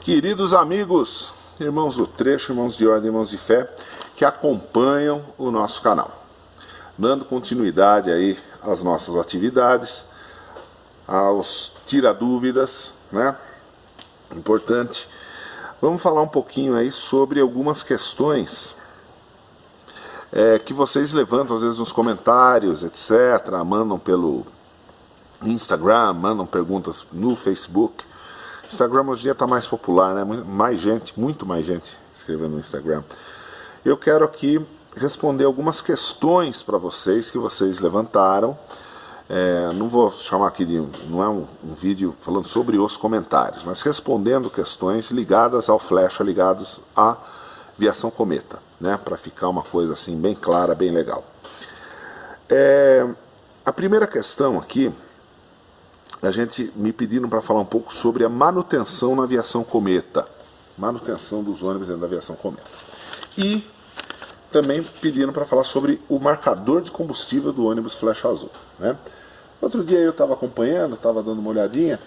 Queridos amigos, irmãos do trecho, irmãos de ordem, irmãos de fé, que acompanham o nosso canal, dando continuidade aí às nossas atividades, aos tira-dúvidas, né? Importante. Vamos falar um pouquinho aí sobre algumas questões que vocês levantam às vezes nos comentários, etc. Mandam pelo Instagram, mandam perguntas no Facebook. Instagram hoje em dia está mais popular, né? Mais gente, muito mais gente escrevendo no Instagram. Eu quero aqui responder algumas questões para vocês que vocês levantaram. Não vou chamar aqui de... não é um vídeo falando sobre os comentários, mas respondendo questões ligadas ao Flecha, ligadas à Aviação Cometa, né? Para ficar uma coisa assim bem clara, bem legal. A primeira questão aqui, a gente me pediram para falar um pouco sobre a manutenção na Aviação Cometa, manutenção dos ônibus dentro da Aviação Cometa. E também pediram para falar sobre o marcador de combustível do ônibus Flecha Azul, né? Outro dia eu estava acompanhando, estava dando uma olhadinha,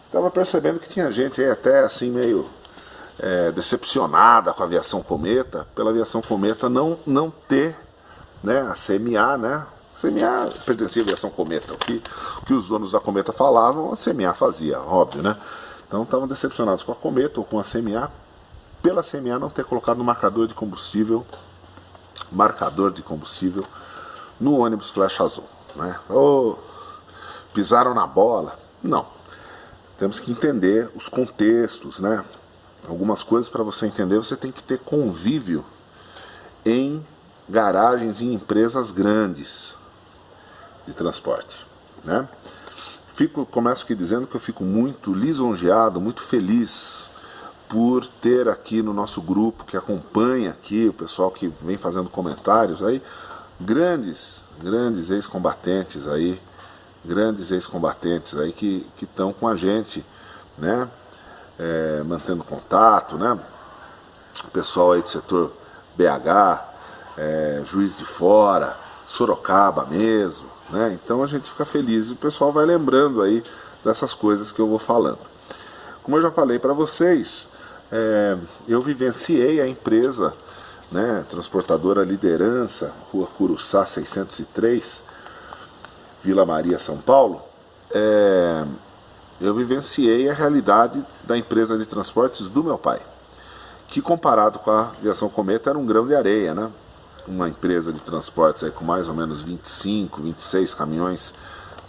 estava percebendo que tinha gente aí até assim meio decepcionada com a Aviação Cometa, pela Aviação Cometa não ter, né, a CMA, né? A CMA pertencia à Aviação Cometa. O que os donos da Cometa falavam, a CMA fazia, óbvio, né? Então estavam decepcionados com a Cometa ou com a CMA, pela CMA não ter colocado no marcador de combustível no ônibus Flecha Azul, né? Pisaram na bola. Não. Temos que entender os contextos, né? Algumas coisas para você entender, você tem que ter convívio em garagens e empresas grandes de transporte, né? Começo aqui dizendo que eu fico muito lisonjeado, muito feliz por ter aqui no nosso grupo, que acompanha aqui, o pessoal que vem fazendo comentários aí, grandes ex-combatentes aí, que estão com a gente, né? Mantendo contato, né? O pessoal aí do setor BH, Juiz de Fora, Sorocaba mesmo, né? Então a gente fica feliz e o pessoal vai lembrando aí dessas coisas que eu vou falando. Como eu já falei para vocês, eu vivenciei a empresa, né, transportadora Liderança, Rua Curuçá 603, Vila Maria, São Paulo. Eu vivenciei a realidade da empresa de transportes do meu pai, que comparado com a Aviação Cometa era um grão de areia, né? Uma empresa de transportes aí com mais ou menos 25, 26 caminhões,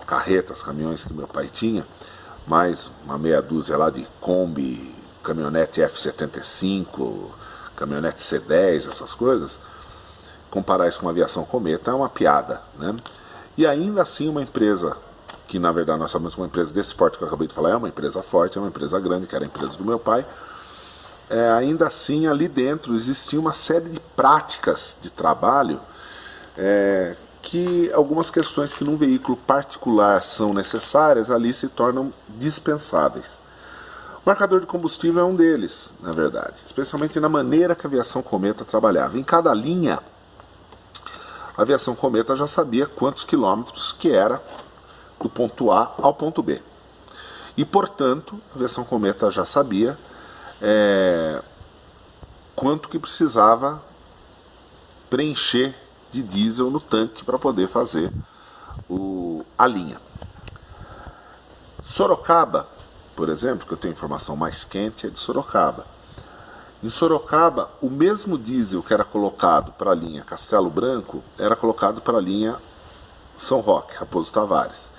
carretas, caminhões que meu pai tinha, mais uma meia dúzia lá de Kombi, caminhonete F75, caminhonete C10, essas coisas. Comparar isso com a Aviação Cometa é uma piada, né? E ainda assim uma empresa, que na verdade nós sabemos que uma empresa desse porte que eu acabei de falar é uma empresa forte, é uma empresa grande, que era a empresa do meu pai, ainda assim ali dentro existia uma série de práticas de trabalho que algumas questões que num veículo particular são necessárias, ali se tornam dispensáveis. O marcador de combustível é um deles, na verdade, especialmente na maneira que a Aviação Cometa trabalhava. Em cada linha, a Aviação Cometa já sabia quantos quilômetros que era do ponto A ao ponto B. E, portanto, a Aviação Cometa já sabia quanto que precisava preencher de diesel no tanque para poder fazer a linha. Sorocaba, por exemplo, que eu tenho informação mais quente, é de Sorocaba. Em Sorocaba, o mesmo diesel que era colocado para a linha Castelo Branco era colocado para a linha São Roque, Raposo Tavares.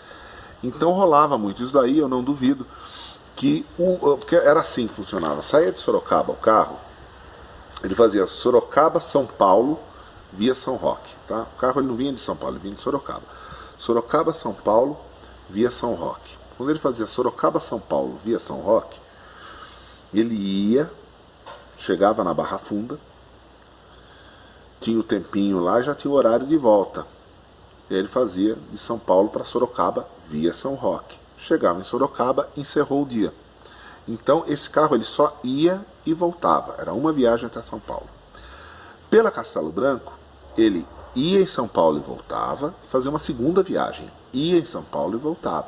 Então rolava muito isso daí, eu não duvido, que era assim que funcionava. Saía de Sorocaba o carro, ele fazia Sorocaba, São Paulo, via São Roque. Tá? O carro ele não vinha de São Paulo, ele vinha de Sorocaba. Sorocaba, São Paulo, via São Roque. Quando ele fazia Sorocaba, São Paulo, via São Roque, ele ia, chegava na Barra Funda, tinha o tempinho lá e já tinha o horário de volta. E aí ele fazia de São Paulo para Sorocaba via São Roque. Chegava em Sorocaba, encerrou o dia. Então esse carro ele só ia e voltava. Era uma viagem até São Paulo. Pela Castelo Branco, ele ia em São Paulo e voltava, e fazia uma segunda viagem. Ia em São Paulo e voltava.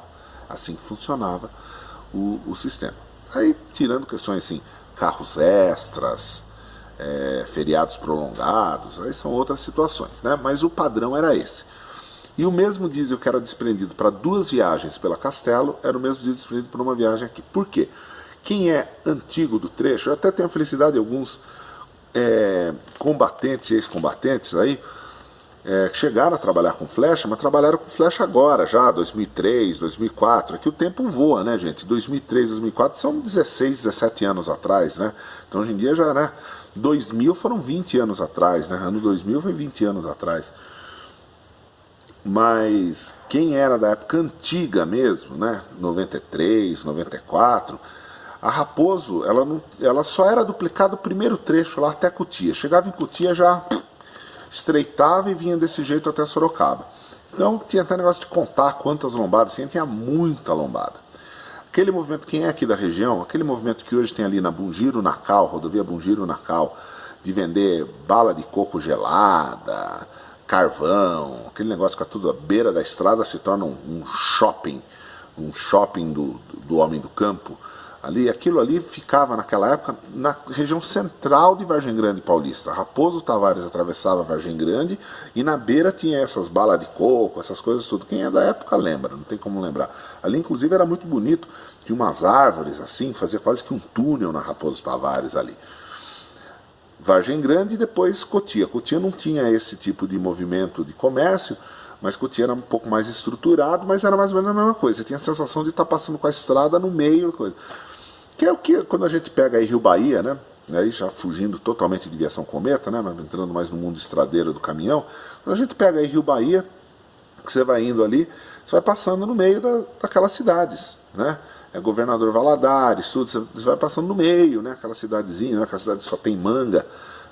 Assim que funcionava o sistema. Aí, tirando questões assim, carros extras, feriados prolongados, aí são outras situações, né? Mas o padrão era esse. E o mesmo diesel que era desprendido para 2 viagens pela Castelo, era o mesmo diesel desprendido para uma viagem aqui. Por quê? Quem é antigo do trecho, eu até tenho a felicidade de alguns combatentes e ex-combatentes aí, que chegaram a trabalhar com flecha, mas trabalharam com flecha agora, já, 2003, 2004. Aqui o tempo voa, né, gente? 2003, 2004 são 16, 17 anos atrás, né? Então hoje em dia já, né? 2000 foram 20 anos atrás, né? Ano 2000 foi 20 anos atrás. Mas quem era da época antiga mesmo, né? 93, 94, a Raposo, ela só era duplicada o primeiro trecho lá até Cotia. Chegava em Cotia já estreitava e vinha desse jeito até Sorocaba. Então tinha até negócio de contar quantas lombadas, assim, tinha muita lombada. Aquele movimento, quem é aqui da região, aquele movimento que hoje tem ali na Bungiro Nacal, rodovia Bungiro Nacal, de vender bala de coco gelada, carvão, aquele negócio que tudo à beira da estrada se torna um shopping do homem do campo. Ali, aquilo ali ficava naquela época na região central de Vargem Grande Paulista. Raposo Tavares atravessava Vargem Grande e na beira tinha essas balas de coco, essas coisas tudo. Quem é da época lembra, não tem como lembrar. Ali inclusive era muito bonito, tinha umas árvores assim, fazia quase que um túnel na Raposo Tavares ali. Vargem Grande e depois Cotia. Cotia não tinha esse tipo de movimento de comércio, mas Cotia era um pouco mais estruturado, mas era mais ou menos a mesma coisa. Você tinha a sensação de estar passando com a estrada no meio, coisa. Que é o que, quando a gente pega aí Rio Bahia, né? Aí já fugindo totalmente de Viação Cometa, né? Entrando mais no mundo estradeiro do caminhão. Quando a gente pega aí Rio Bahia, que você vai indo ali, você vai passando no meio daquelas cidades, né? Governador Valadares, tudo, você vai passando no meio, né? Aquela cidadezinha, né? Aquela cidade que só tem manga,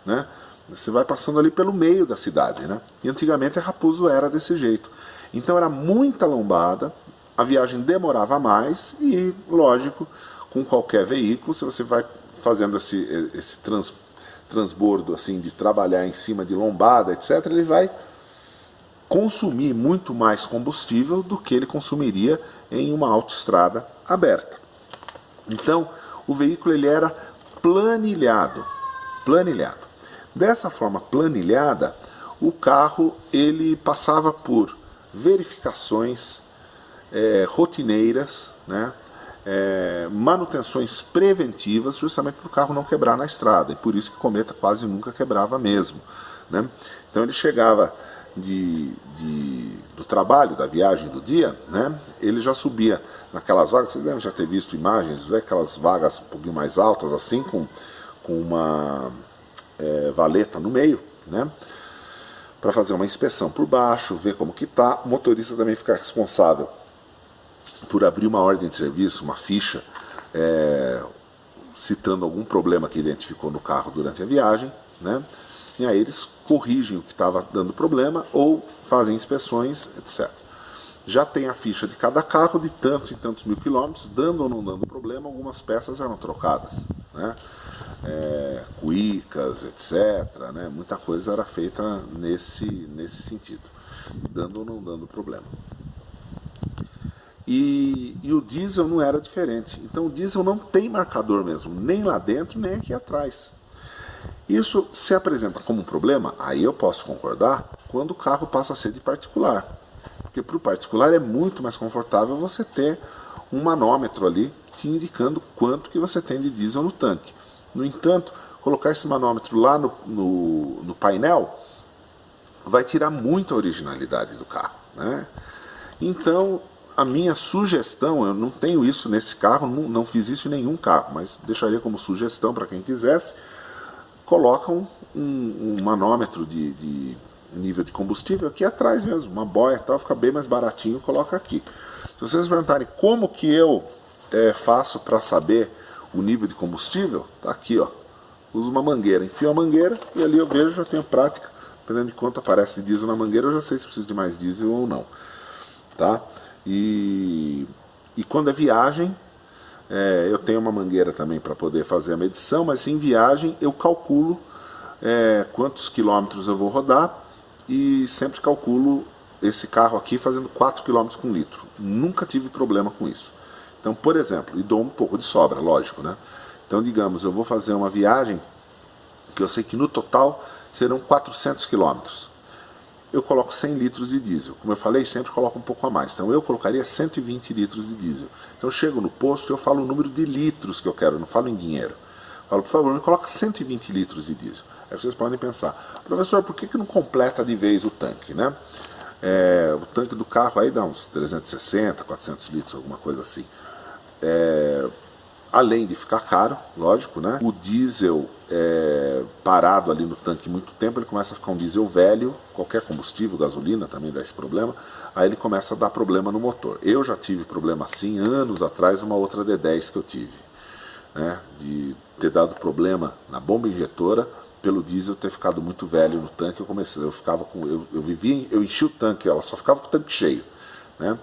né? Você vai passando ali pelo meio da cidade, né? E antigamente a Raposo era desse jeito. Então era muita lombada, a viagem demorava mais e, lógico, com qualquer veículo, se você vai fazendo esse transbordo assim, de trabalhar em cima de lombada, etc., ele vai consumir muito mais combustível do que ele consumiria em uma autoestrada aberta. Então, o veículo ele era planilhado. Dessa forma planilhada, o carro ele passava por verificações rotineiras, né? Manutenções preventivas, justamente para o carro não quebrar na estrada, e por isso que o Cometa quase nunca quebrava mesmo, né? Então ele chegava do trabalho, da viagem do dia, né? Ele já subia naquelas vagas, vocês devem já ter visto imagens, aquelas vagas um pouquinho mais altas, assim, com uma valeta no meio, né? Para fazer uma inspeção por baixo, ver como que tá. O motorista também fica responsável por abrir uma ordem de serviço, uma ficha, citando algum problema que identificou no carro durante a viagem, né? E aí eles corrigem o que estava dando problema ou fazem inspeções, etc. Já tem a ficha de cada carro, de tantos e tantos mil quilômetros, dando ou não dando problema, algumas peças eram trocadas, né? Cuicas, etc., né? Muita coisa era feita nesse sentido, dando ou não dando problema. E o diesel não era diferente. Então o diesel não tem marcador mesmo, nem lá dentro, nem aqui atrás. Isso se apresenta como um problema, aí eu posso concordar, quando o carro passa a ser de particular. Porque para o particular é muito mais confortável você ter um manômetro ali te indicando quanto que você tem de diesel no tanque. No entanto, colocar esse manômetro lá no painel vai tirar muito a originalidade do carro, né? Então, a minha sugestão, eu não tenho isso nesse carro, não fiz isso em nenhum carro, mas deixaria como sugestão para quem quisesse, coloca um manômetro de nível de combustível aqui atrás mesmo, uma boia e tal, fica bem mais baratinho, coloca aqui. Se vocês me perguntarem como que eu faço para saber o nível de combustível, tá aqui, ó. Uso uma mangueira, enfio a mangueira e ali eu vejo, já tenho prática, dependendo de quanto aparece de diesel na mangueira, eu já sei se preciso de mais diesel ou não, tá? E quando é viagem, eu tenho uma mangueira também para poder fazer a medição, mas em viagem eu calculo quantos quilômetros eu vou rodar e sempre calculo esse carro aqui fazendo 4 km com litro. Nunca tive problema com isso. Então, por exemplo, e dou um pouco de sobra, lógico, né? Então, digamos, eu vou fazer uma viagem que eu sei que no total serão 400 quilômetros. Eu coloco 100 litros de diesel. Como eu falei, sempre coloco um pouco a mais. Então eu colocaria 120 litros de diesel. Então eu chego no posto e eu falo o número de litros que eu quero, não falo em dinheiro. Eu falo, por favor, me coloca 120 litros de diesel. Aí vocês podem pensar, professor, por que não completa de vez o tanque, né? O tanque do carro aí dá uns 360, 400 litros, alguma coisa assim. Além de ficar caro, lógico, né? O diesel parado ali no tanque muito tempo, ele começa a ficar um diesel velho, qualquer combustível, gasolina também dá esse problema, aí ele começa a dar problema no motor. Eu já tive problema assim anos atrás, uma outra D10 que eu tive, né? De ter dado problema na bomba injetora, pelo diesel ter ficado muito velho no tanque. Eu enchi o tanque, ela só ficava com o tanque cheio, né?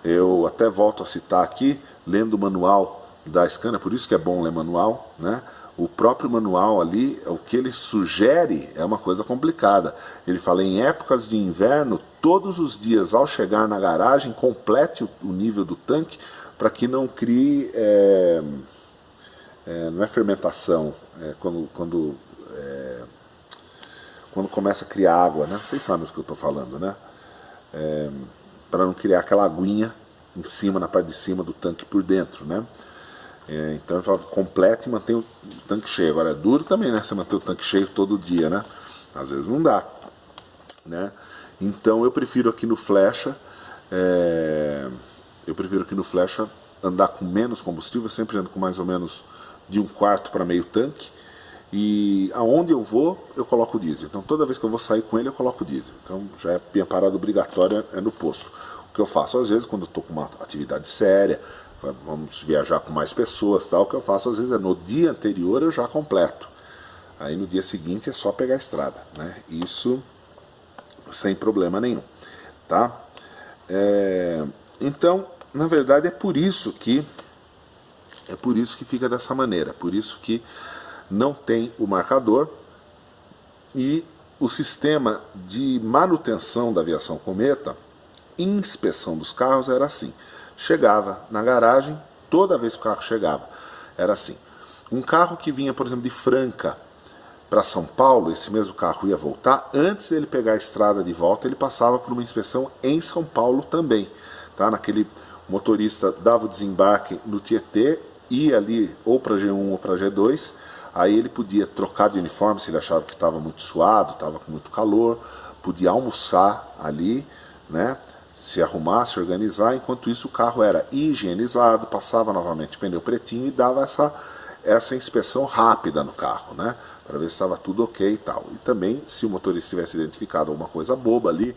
Eu até volto a citar aqui, lendo o manual da Scania, por isso que é bom ler manual, né? O próprio manual ali, o que ele sugere é uma coisa complicada. Ele fala, em épocas de inverno, todos os dias ao chegar na garagem, complete o nível do tanque para que não crie, não é fermentação, quando começa a criar água, né? Vocês sabem do que eu estou falando, né? Para não criar aquela aguinha em cima, na parte de cima do tanque por dentro, né? Então ele fala, completa e mantém o tanque cheio. Agora é duro também, né? Você manter o tanque cheio todo dia, né? Às vezes não dá, né? Então eu prefiro aqui no Flecha, andar com menos combustível. Eu sempre ando com mais ou menos de 1/4 para meio tanque. E aonde eu vou, eu coloco diesel. Então toda vez que eu vou sair com ele, eu coloco diesel. Então já é minha parada obrigatória, é no posto. O que eu faço às vezes, quando eu estou com uma atividade séria, vamos viajar com mais pessoas, tal, o que eu faço às vezes é no dia anterior eu já completo. Aí no dia seguinte é só pegar a estrada, né? Isso sem problema nenhum, tá? Então, na verdade é por isso que fica dessa maneira, por isso que não tem o marcador. E o sistema de manutenção da aviação Cometa, inspeção dos carros, era assim. Chegava na garagem, toda vez que o carro chegava, era assim. Um carro que vinha, por exemplo, de Franca para São Paulo, esse mesmo carro ia voltar, antes dele pegar a estrada de volta, ele passava por uma inspeção em São Paulo também. Tá? O motorista dava o desembarque no Tietê, ia ali ou para G1 ou para G2, aí ele podia trocar de uniforme se ele achava que estava muito suado, estava com muito calor, podia almoçar ali, né? Se arrumar, se organizar. Enquanto isso o carro era higienizado, passava novamente pneu pretinho e dava essa inspeção rápida no carro, né? Para ver se estava tudo ok e tal. E também, se o motorista tivesse identificado alguma coisa boba ali,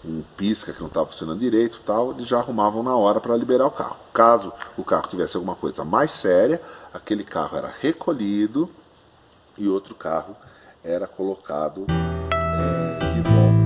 um pisca que não estava funcionando direito e tal, eles já arrumavam na hora para liberar o carro. Caso o carro tivesse alguma coisa mais séria, aquele carro era recolhido e outro carro era colocado de volta